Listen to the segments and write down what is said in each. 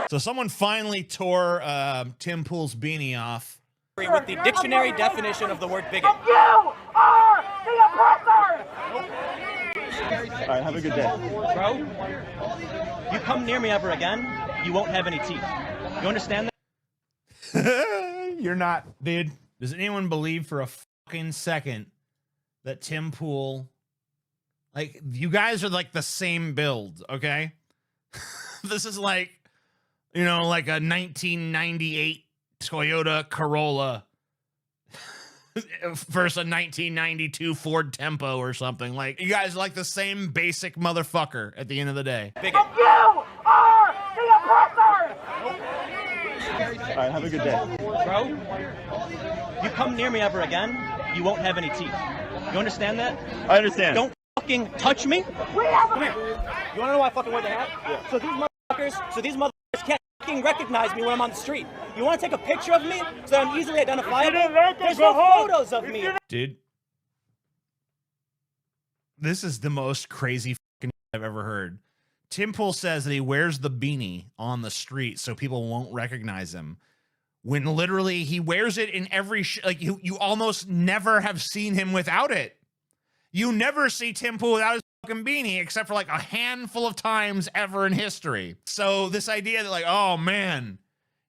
So someone finally tore Tim Pool's beanie off. With the dictionary definition of the word bigot. You are the oppressor! All right, have a good day. Bro, you come near me ever again, you won't have any teeth. You understand that? You're not, dude. Does anyone believe for a fucking second that Tim Pool, like, you guys are like the same build, okay? This is like, you know, like a 1998 Toyota Corolla versus a 1992 Ford Tempo or something. Like, you guys are like the same basic motherfucker at the end of the day. You are the oppressor! All right, have a good day. Bro, you come near me ever again, you won't have any teeth. You understand that? I understand. Don't fucking touch me. Come here. You wanna know why I fucking wear the hat? Yeah. So these motherfuckers can't fucking recognize me when I'm on the street. You wanna take a picture of me so that I'm easily identifiable? There's no photos of me. Dude, this is the most crazy fucking I've ever heard. Tim Pool says that he wears the beanie on the street so people won't recognize him, when literally he wears it in every like you almost never have seen him without it. You never see Tim Pool without his fucking beanie except for like a handful of times ever in history. So this idea that like, oh man,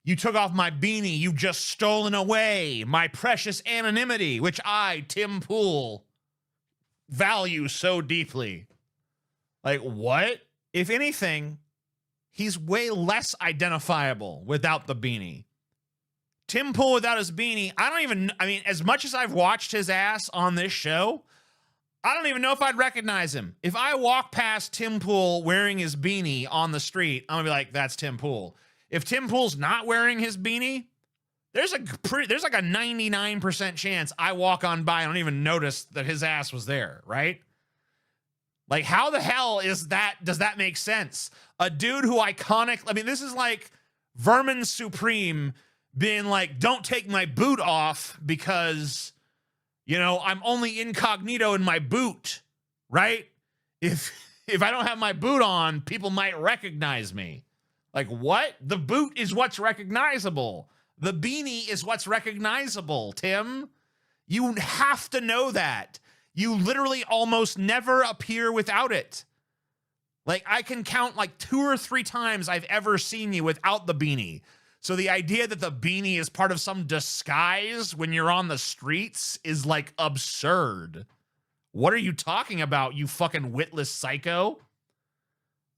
you took off my beanie, you've just stolen away my precious anonymity, which I, Tim Pool, value so deeply. Like, what? If anything, he's way less identifiable without the beanie. Tim Pool without his beanie, I mean, as much as I've watched his ass on this show, I don't even know if I'd recognize him. If I walk past Tim Pool wearing his beanie on the street, I'm gonna be like, that's Tim Pool. If Tim Pool's not wearing his beanie, there's like a 99% chance I walk on by and don't even notice that his ass was there, right? Like, how the hell does that make sense? A dude who iconic, I mean, this is like Vermin Supreme being like, don't take my boot off because, you know, I'm only incognito in my boot, right? If I don't have my boot on, people might recognize me. Like, what? The boot is what's recognizable. The beanie is what's recognizable, Tim. You have to know that. You literally almost never appear without it. Like, I can count like 2 or 3 times I've ever seen you without the beanie. So the idea that the beanie is part of some disguise when you're on the streets is like absurd. What are you talking about, you fucking witless psycho?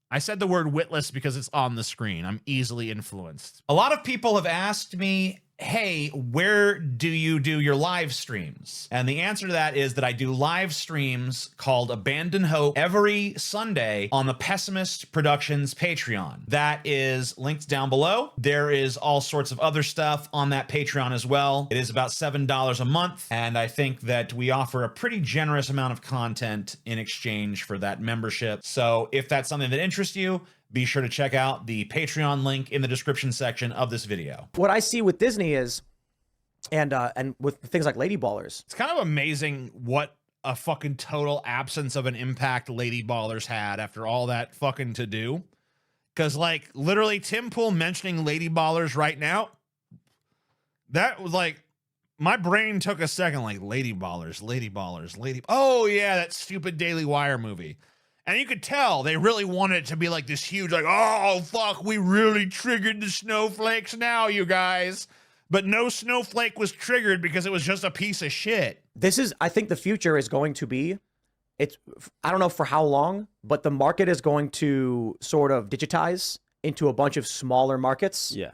I said the word witless because it's on the screen. I'm easily influenced. A lot of people have asked me, hey, where do you do your live streams? And the answer to that is that I do live streams called Abandon Hope every Sunday on the Pessimist Productions Patreon. That is linked down below. There is all sorts of other stuff on that Patreon as well. It is about $7 a month, and I think that we offer a pretty generous amount of content in exchange for that membership. So if that's something that interests you, be sure to check out the Patreon link in the description section of this video. What I see with Disney is, and with things like Lady Ballers, it's kind of amazing what a fucking total absence of an impact Lady Ballers had after all that fucking to do. Because like literally Tim Pool mentioning Lady Ballers right now, that was like, my brain took a second, like Lady Ballers, oh yeah, that stupid Daily Wire movie. And you could tell they really wanted it to be like this huge, like, oh, fuck, we really triggered the snowflakes now, you guys. But no snowflake was triggered because it was just a piece of shit. This is, I think the future is going to be, I don't know for how long, but the market is going to sort of digitize into a bunch of smaller markets. Yeah.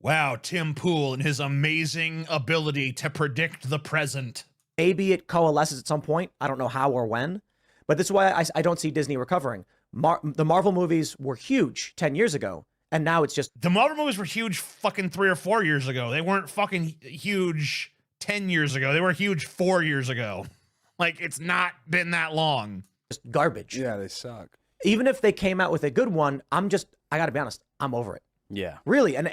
Wow, Tim Pool and his amazing ability to predict the present. Maybe it coalesces at some point. I don't know how or when. But this is why I don't see Disney recovering. The Marvel movies were huge 10 years ago, and now it's just... The Marvel movies were huge fucking 3 or 4 years ago. They weren't fucking huge 10 years ago. They were huge 4 years ago. Like, it's not been that long. Just garbage. Yeah, they suck. Even if they came out with a good one, I gotta be honest, I'm over it. Yeah. Really. And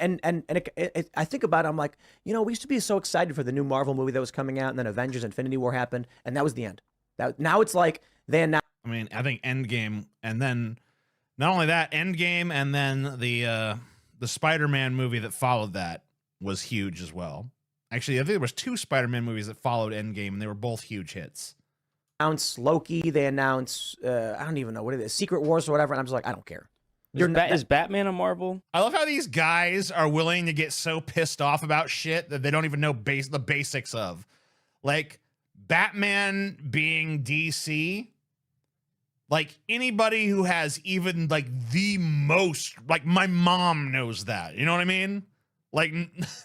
I think about it, I'm like, you know, we used to be so excited for the new Marvel movie that was coming out, and then Avengers Infinity War happened, and that was the end. Now it's like... I mean, I think Endgame, and then not only that, Endgame, and then the the Spider-Man movie that followed that was huge as well. Actually, I think there was 2 Spider-Man movies that followed Endgame, and they were both huge hits. Announce Loki. They announce I don't even know what it is, Secret Wars or whatever. And I'm just like, I don't care. Is Batman a Marvel? I love how these guys are willing to get so pissed off about shit that they don't even know the basics of. Like, Batman being DC, like, anybody who has even, like, the most, like, my mom knows that. You know what I mean? Like,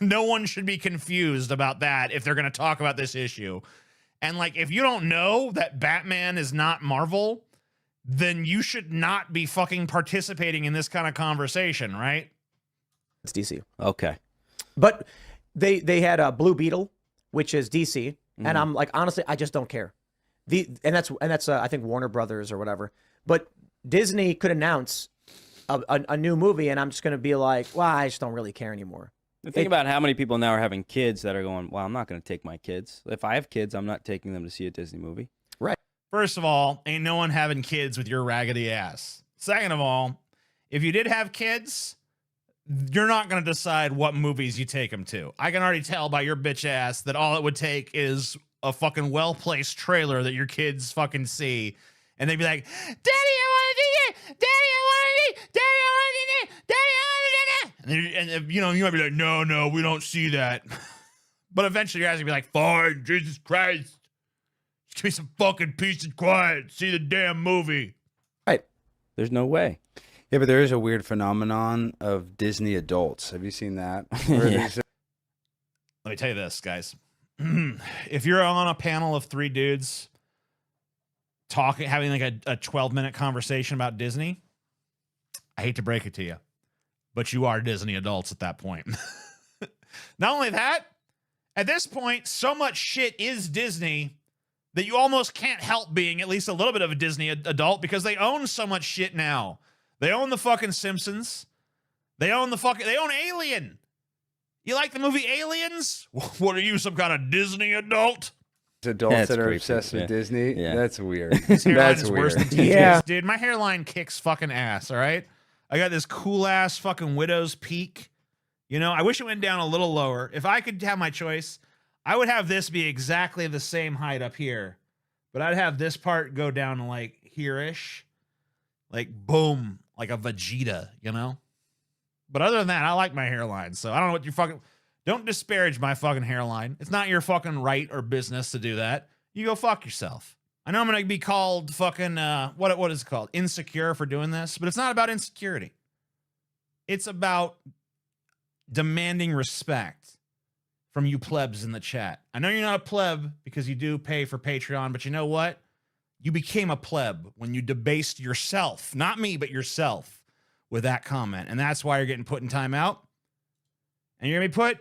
no one should be confused about that if they're going to talk about this issue. And, like, if you don't know that Batman is not Marvel, then you should not be fucking participating in this kind of conversation, right? It's DC. Okay. But they had a Blue Beetle, which is DC, and I'm like, honestly, I just don't care. And that's I think Warner Brothers or whatever. But Disney could announce a new movie, and I'm just gonna be like, well, I just don't really care anymore. Think about how many people now are having kids that are going, well, I'm not going to take my kids. If I have kids, I'm not taking them to see a Disney movie. Right. First of all, ain't no one having kids with your raggedy ass. Second of all, if you did have kids, you're not going to decide what movies you take them to. I can already tell by your bitch ass that all it would take is a fucking well-placed trailer that your kids fucking see, and they'd be like, Daddy, I want to do this! Daddy, I want to do this! Daddy, I want to do this! Daddy, I want to do this! And you know, you might be like, no, we don't see that. But eventually your ass will be like, fine, Jesus Christ. Just give me some fucking peace and quiet. See the damn movie. Right. There's no way. Yeah, but there is a weird phenomenon of Disney adults. Have you seen that? Yeah. Let me tell you this, guys. If you're on a panel of 3 dudes talking, having like a 12-minute conversation about Disney, I hate to break it to you, but you are Disney adults at that point. Not only that, at this point, so much shit is Disney that you almost can't help being at least a little bit of a Disney adult because they own so much shit now. They own the fucking Simpsons. They own Alien. You like the movie Aliens? What are you, some kind of Disney adult? Adults That's that are creepy. obsessed with Yeah. Disney. Yeah. That's weird. His hairline That's is worse weird. than TJ's. Yeah. Dude, my hairline kicks fucking ass, all right? I got this cool-ass fucking widow's peak. You know, I wish it went down a little lower. If I could have my choice, I would have this be exactly the same height up here. But I'd have this part go down to, like, here-ish. Like, boom. Like a Vegeta, you know? But other than that, I like my hairline. So I don't know what you fucking... Don't disparage my fucking hairline. It's not your fucking right or business to do that. You go fuck yourself. I know I'm going to be called fucking, what is it called? Insecure for doing this, but it's not about insecurity. It's about demanding respect from you plebs in the chat. I know you're not a pleb because you do pay for Patreon, but you know what? You became a pleb when you debased yourself, not me, but yourself with that comment. And that's why you're getting put in timeout. And you're going to be put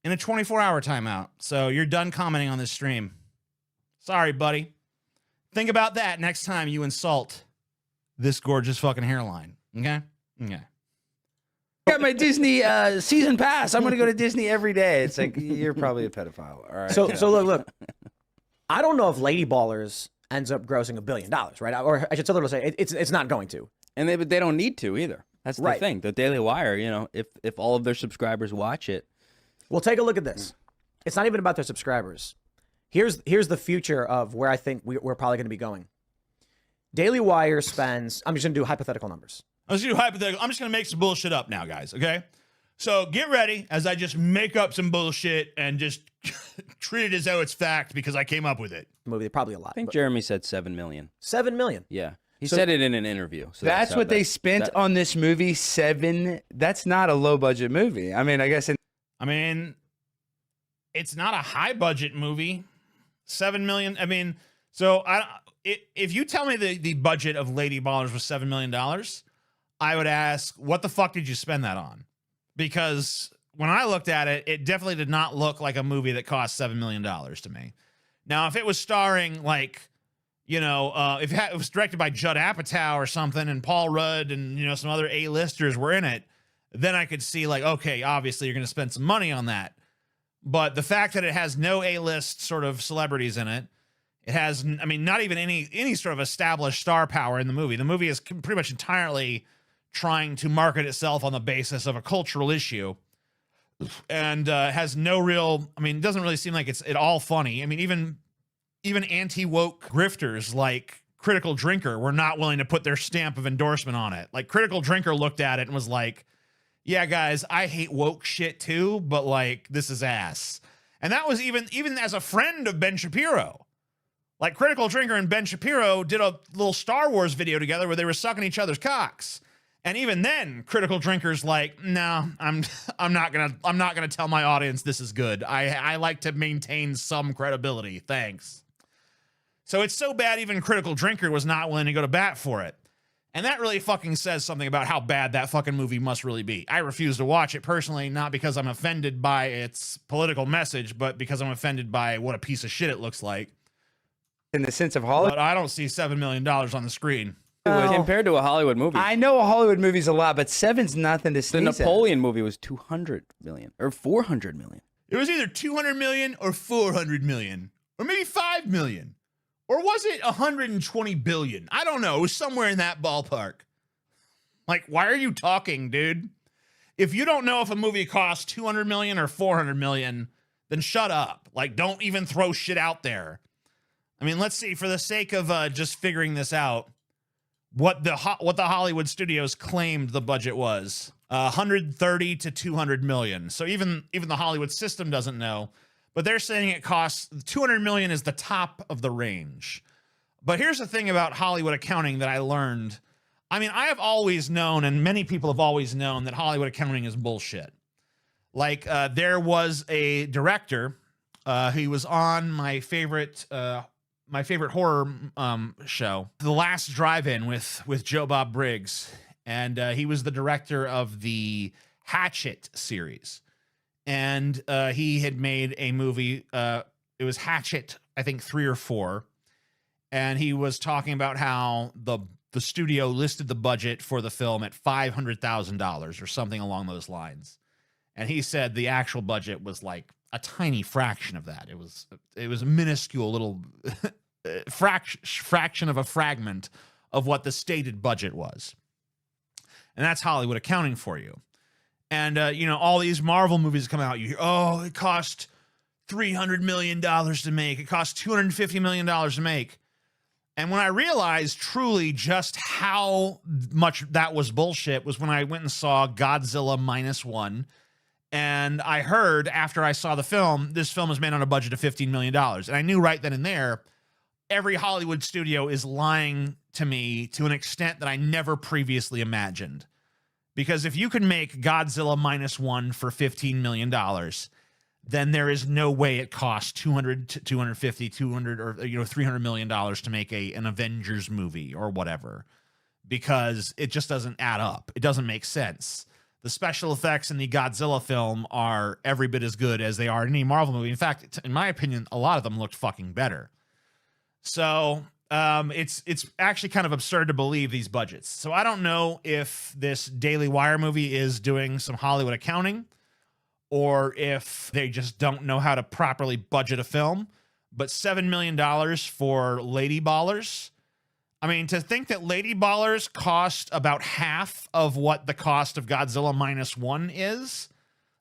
in a 24-hour timeout. So you're done commenting on this stream. Sorry, buddy. Think about that next time you insult this gorgeous fucking hairline. Okay? Okay. I got my Disney season pass. I'm going to go to Disney every day. It's like, you're probably a pedophile. All right. So look. I don't know if Lady Ballers ends up grossing $1 billion, right? Or I should tell her to say it's not going to. And they don't need to either. That's the Right. thing. The Daily Wire, you know, if all of their subscribers watch it. Well, take a look at this. It's not even about their subscribers. Here's the future of where I think we're probably going to be going. Daily Wire spends... I'm just going to do hypothetical numbers. I'm just going to make some bullshit up now, guys, okay? So get ready as I just make up some bullshit and just treat it as though it's fact because I came up with it. Movie, probably a lot. I think but Jeremy said 7 million. 7 million. Yeah. He So- said it in an interview. So that's how what they spent that- on this movie. 7. That's not a low budget movie. I mean, I guess. I mean, it's not a high budget movie. 7 million. I mean, so if you tell me the budget of Lady Ballers was $7 million, I would ask, what the fuck did you spend that on? Because when I looked at it, it definitely did not look like a movie that cost $7 million to me. Now, if it was starring like, you know, if it was directed by Judd Apatow or something and Paul Rudd and, you know, some other A-listers were in it, then I could see like, okay, obviously you're going to spend some money on that. But the fact that it has no A-list sort of celebrities in it, it has, I mean, not even any sort of established star power in the movie. The movie is pretty much entirely trying to market itself on the basis of a cultural issue, and has no real, I mean, it doesn't really seem like it's at all funny. I mean, even anti-woke grifters like Critical Drinker were not willing to put their stamp of endorsement on it. Like, Critical Drinker looked at it and was like, yeah, guys, I hate woke shit too, but like, this is ass. And that was even as a friend of Ben Shapiro. Like, Critical Drinker and Ben Shapiro did a little Star Wars video together where they were sucking each other's cocks. And even then, Critical Drinker's like, no, I'm not gonna tell my audience this is good. I like to maintain some credibility. Thanks. So it's so bad even Critical Drinker was not willing to go to bat for it. And that really fucking says something about how bad that fucking movie must really be. I refuse to watch it personally, not because I'm offended by its political message, but because I'm offended by what a piece of shit it looks like. In the sense of Hollywood, But I don't see $7 million on the screen. Compared to a Hollywood movie. I know a Hollywood movie's a lot, but 7's nothing to The sneeze at. Napoleon movie was 200 million or 400 million. It was either 200 million or 400 million, or maybe 5 million. Or was it 120 billion? I don't know. It was somewhere in that ballpark. Like, why are you talking, dude? If you don't know if a movie costs 200 million or 400 million, then shut up. Like, don't even throw shit out there. I mean, let's see, for the sake of just figuring this out, what the Hollywood studios claimed the budget was 130 to 200 million. So even the Hollywood system doesn't know, but they're saying it costs 200 million is the top of the range. But here's the thing about Hollywood accounting that I learned. I mean, I have always known, and many people have always known, that Hollywood accounting is bullshit. Like, there was a director who was on my favorite horror show, The Last Drive-In with Joe Bob Briggs. And he was the director of the Hatchet series. And he had made a movie, it was Hatchet, I think 3 or 4. And he was talking about how the studio listed the budget for the film at $500,000 or something along those lines. And he said the actual budget was like a tiny fraction of that. It was a minuscule little fraction of a fragment of what the stated budget was. And that's Hollywood accounting for you. And, all these Marvel movies come out, you hear, oh, it cost $300 million to make. It cost $250 million to make. And when I realized truly just how much that was bullshit was when I went and saw Godzilla -1. And I heard after I saw the film, this film was made on a budget of $15 million. And I knew right then and there, every Hollywood studio is lying to me to an extent that I never previously imagined. Because if you can make Godzilla -1 for $15 million, then there is no way it costs 200 to 250, 200 or $300 million to make an Avengers movie or whatever, because it just doesn't add up. It doesn't make sense. The special effects in the Godzilla film are every bit as good as they are in any Marvel movie. In fact, in my opinion, a lot of them looked fucking better. So it's actually kind of absurd to believe these budgets. So I don't know if this Daily Wire movie is doing some Hollywood accounting, or if they just don't know how to properly budget a film. But $7 million for Lady Ballers. I mean, to think that Lady Ballers cost about half of what the cost of Godzilla -1 is.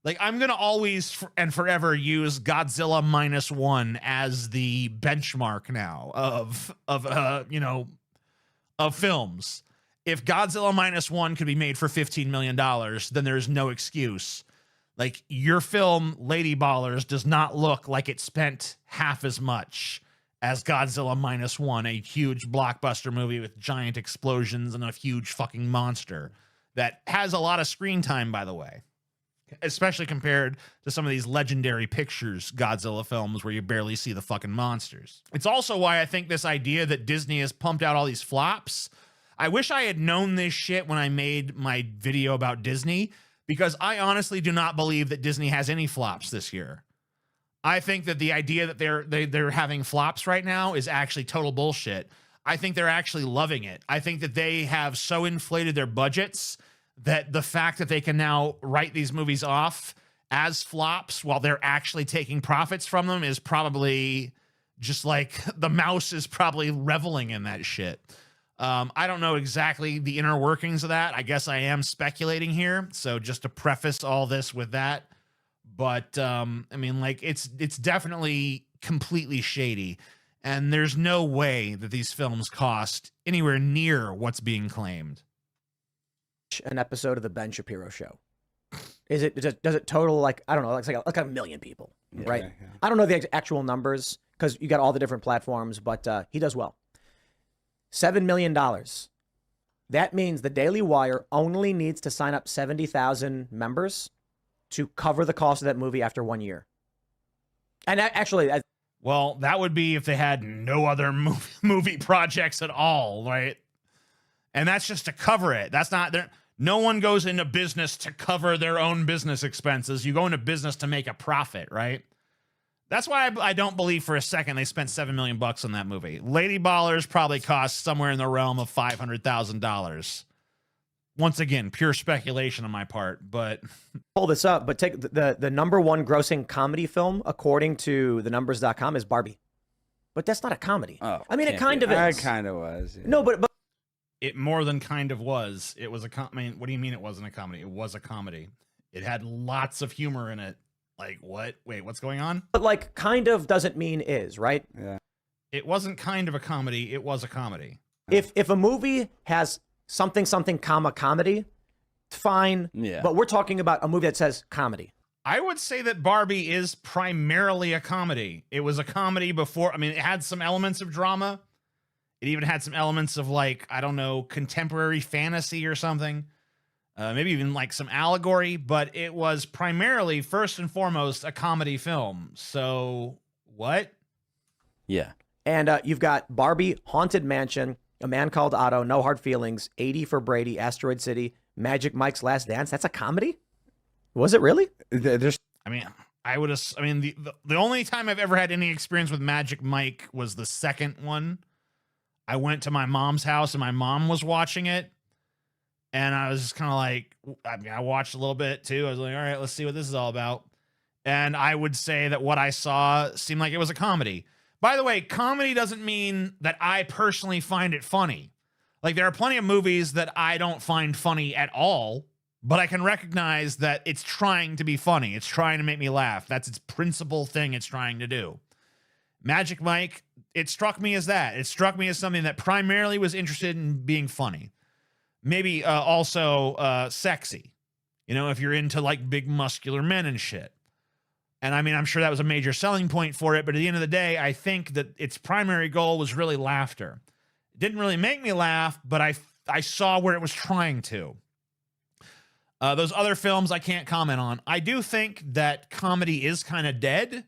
Like, I'm going to always and forever use Godzilla -1 as the benchmark now of films. If Godzilla -1 could be made for $15 million, then there's no excuse. Like, your film, Lady Ballers, does not look like it spent half as much as Godzilla -1, a huge blockbuster movie with giant explosions and a huge fucking monster that has a lot of screen time, by the way, especially compared to some of these Legendary Pictures Godzilla films where you barely see the fucking monsters. It's also why I think this idea that Disney has pumped out all these flops, I wish I had known this shit when I made my video about Disney, because I honestly do not believe that Disney has any flops this year. I think that the idea that they're having flops right now is actually total bullshit. I think they're actually loving it. I think that they have so inflated their budgets that the fact that they can now write these movies off as flops while they're actually taking profits from them is probably just like the mouse is probably reveling in that shit. I don't know exactly the inner workings of that. I guess I am speculating here. So just to preface all this with that. But I mean, like, it's definitely completely shady. And there's no way that these films cost anywhere near what's being claimed. An episode of the Ben Shapiro show. Does it total like, I don't know, like a million people, right? yeah. I don't know the actual numbers because you got all the different platforms, but he does well. $7 million. That means the Daily Wire only needs to sign up 70,000 members to cover the cost of that movie after 1 year. And actually, Well, that would be if they had no other movie projects at all, right? And that's just to cover it. That's not there. No one goes into business to cover their own business expenses. You go into business to make a profit, right? That's why I don't believe for a second they spent $7 million on that movie. Lady Ballers probably cost somewhere in the realm of $500,000. Once again, pure speculation on my part, but pull this up, but take the number one grossing comedy film, according to the numbers.com, is Barbie. But that's not a comedy. Oh, I mean, it can't kind be. of is. It kind of was. Yeah. No, but it more than kind of was. It was I mean, what do you mean it wasn't a comedy? It was a comedy. It had lots of humor in it. Like, what? Wait, what's going on? like kind of doesn't mean is, right? Yeah. It wasn't kind of a comedy. It was a comedy. If a movie has something comma comedy, fine. Yeah. But we're talking about a movie that says comedy. I would say that Barbie is primarily a comedy. It was a comedy before. I mean, it had some elements of drama. It even had some elements of, like, I don't know, contemporary fantasy or something. Maybe even like some allegory, but it was primarily, first and foremost, a comedy film. So what? Yeah. And you've got Barbie, Haunted Mansion, A Man Called Otto, No Hard Feelings, 80 for Brady, Asteroid City, Magic Mike's Last Dance. That's a comedy? Was it really? There's I mean, the only time I've ever had any experience with Magic Mike was the second one. I went to my mom's house and my mom was watching it. And I was just kind of like, I mean, I watched a little bit too. I was like, all right, let's see what this is all about. And I would say that what I saw seemed like it was a comedy. By the way, comedy doesn't mean that I personally find it funny. Like, there are plenty of movies that I don't find funny at all, but I can recognize that it's trying to be funny. It's trying to make me laugh. That's its principal thing it's trying to do. Magic Mike, it struck me as that. It struck me as something that primarily was interested in being funny. Maybe also sexy, you know, if you're into like big muscular men and shit. And I mean, I'm sure that was a major selling point for it. But at the end of the day, I think that its primary goal was really laughter. It didn't really make me laugh, but I saw where it was trying to. Those other films I can't comment on. I do think that comedy is kind of dead.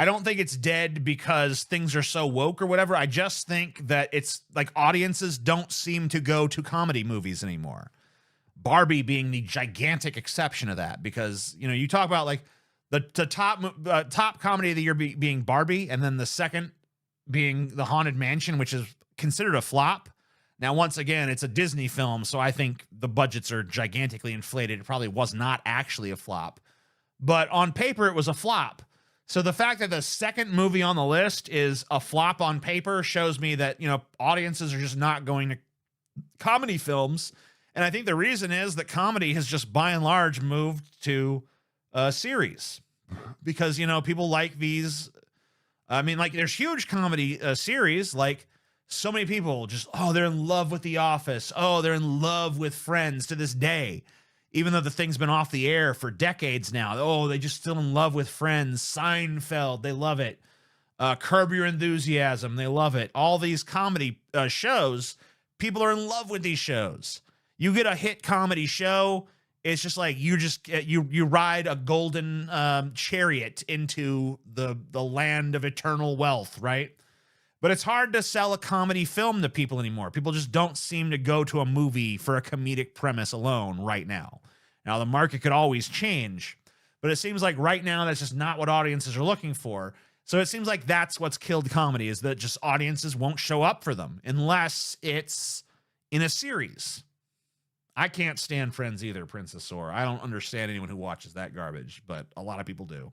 I don't think it's dead because things are so woke or whatever. I just think that it's like audiences don't seem to go to comedy movies anymore. Barbie being the gigantic exception of that, because, you know, you talk about like the top comedy of the year being Barbie, and then the second being The Haunted Mansion, which is considered a flop. Now, once again, it's a Disney film, so I think the budgets are gigantically inflated. It probably was not actually a flop, but on paper it was a flop. So the fact that the second movie on the list is a flop on paper shows me that, you know, audiences are just not going to comedy films. And I think the reason is that comedy has just by and large moved to series, because, you know, people like these. I mean, like, there's huge comedy series, like so many people just, oh, they're in love with The Office. Oh, they're in love with Friends to this day. Even though the thing's been off the air for decades now. Oh, they just still in love with Friends. Seinfeld, they love it. Curb Your Enthusiasm, they love it. All these comedy shows, people are in love with these shows. You get a hit comedy show, it's just like you ride a golden chariot into the land of eternal wealth, right? But it's hard to sell a comedy film to people anymore. People just don't seem to go to a movie for a comedic premise alone right now. Now, the market could always change, but it seems like right now that's just not what audiences are looking for. So it seems like that's what's killed comedy, is that just audiences won't show up for them unless it's in a series. I can't stand Friends either, Princess Sore. I don't understand anyone who watches that garbage, but a lot of people do.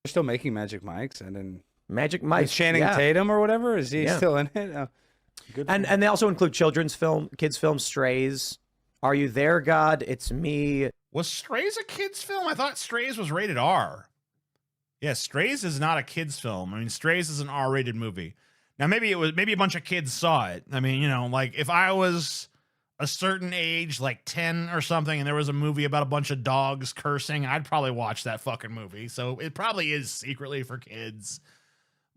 They're still making Magic Mike's, and then Magic Mike. is Channing Tatum or whatever? Is he still in it? Good. And they also include kids film, Strays, Are You There, God? It's Me. Was Strays a kid's film? I thought Strays was rated R. Yeah, Strays is not a kid's film. I mean, Strays is an R-rated movie. Now, maybe a bunch of kids saw it. I mean, you know, like if I was a certain age, like 10 or something, and there was a movie about a bunch of dogs cursing, I'd probably watch that fucking movie. So it probably is secretly for kids.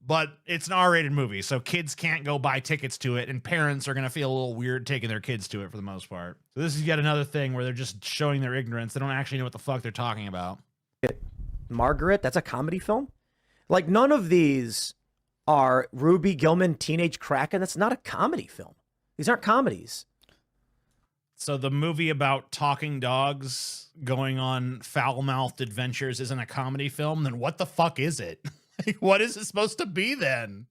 But it's an R-rated movie, so kids can't go buy tickets to it, and parents are going to feel a little weird taking their kids to it for the most part. So this is yet another thing where they're just showing their ignorance. They don't actually know what the fuck they're talking about. Margaret, that's a comedy film? Like, none of these are Ruby Gilman, Teenage Kraken. That's not a comedy film. These aren't comedies. So the movie about talking dogs going on foul-mouthed adventures isn't a comedy film? Then what the fuck is it? Like, what is it supposed to be then?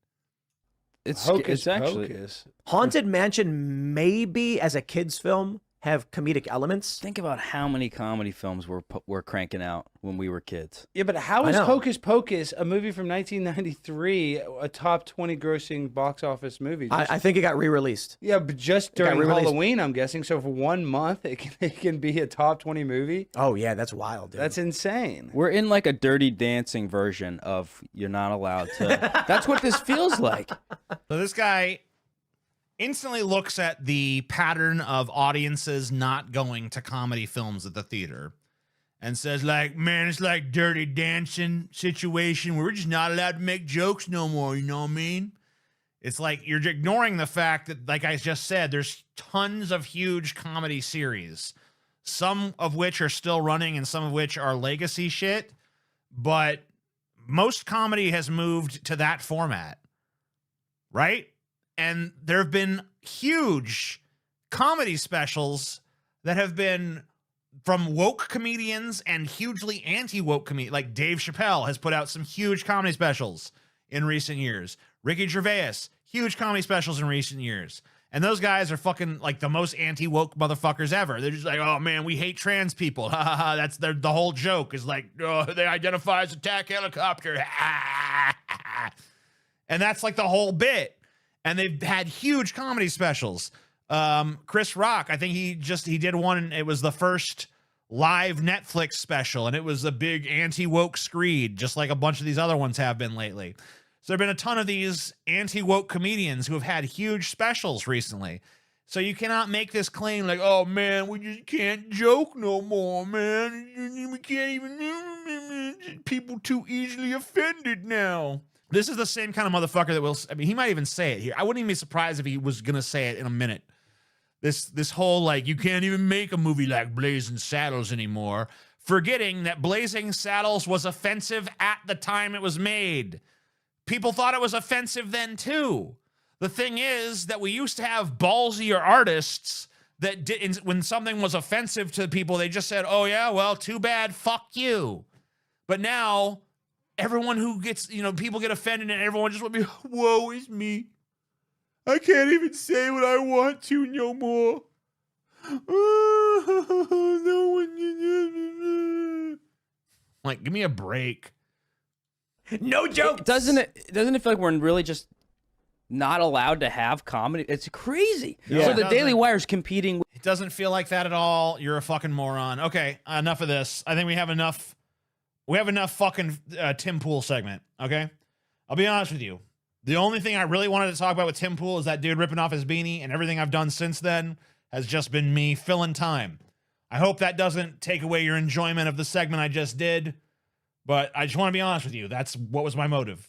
Hocus actually Pocus. Haunted Mansion, maybe as a kid's film, have comedic elements. Think about how many comedy films were cranking out when we were kids. Yeah, but how I is know. Hocus Pocus, a movie from 1993, a top 20 grossing box office movie? I think it got re-released. Yeah, but just got during re-released. Halloween, I'm guessing. So for 1 month, it can be a top 20 movie. Oh, yeah, that's wild, dude. That's insane. We're in like a Dirty Dancing version of you're not allowed to. That's what this feels like. So this guy instantly looks at the pattern of audiences not going to comedy films at the theater and says, like, man, it's like Dirty Dancing situation where we're just not allowed to make jokes no more, you know what I mean? It's like you're ignoring the fact that, like I just said, there's tons of huge comedy series, some of which are still running and some of which are legacy shit, but most comedy has moved to that format, right? And there have been huge comedy specials that have been from woke comedians and hugely anti-woke comedians. Like Dave Chappelle has put out some huge comedy specials in recent years. Ricky Gervais, huge comedy specials in recent years. And those guys are fucking like the most anti-woke motherfuckers ever. They're just like, oh man, we hate trans people. Ha ha ha. That's the whole joke is like, oh, they identify as attack helicopter. And that's like the whole bit. And they've had huge comedy specials. Chris Rock, I think he did one, and it was the first live Netflix special, and it was a big anti-woke screed, just like a bunch of these other ones have been lately. So there have been a ton of these anti-woke comedians who have had huge specials recently. So you cannot make this claim like, oh man, we just can't joke no more, man. We can't even, people too easily offended now. This is the same kind of motherfucker that will, I mean, he might even say it here. I wouldn't even be surprised if he was going to say it in a minute. This whole, like, you can't even make a movie like Blazing Saddles anymore, forgetting that Blazing Saddles was offensive at the time it was made. People thought it was offensive then, too. The thing is that we used to have ballsier artists that did, when something was offensive to people, they just said, oh, yeah, well, too bad, fuck you. But now everyone who gets, you know, people get offended and everyone just want to be, woe is me. I can't even say what I want to no more. No one. Like, give me a break. No joke. Doesn't it feel like we're really just not allowed to have comedy? It's crazy. Yeah. So It the doesn't. Daily Wire's competing with It doesn't feel like that at all. You're a fucking moron. Okay, enough of this. I think we have enough. We have enough fucking Tim Pool segment, okay? I'll be honest with you. The only thing I really wanted to talk about with Tim Pool is that dude ripping off his beanie, and everything I've done since then has just been me filling time. I hope that doesn't take away your enjoyment of the segment I just did, but I just want to be honest with you. That's what was my motive.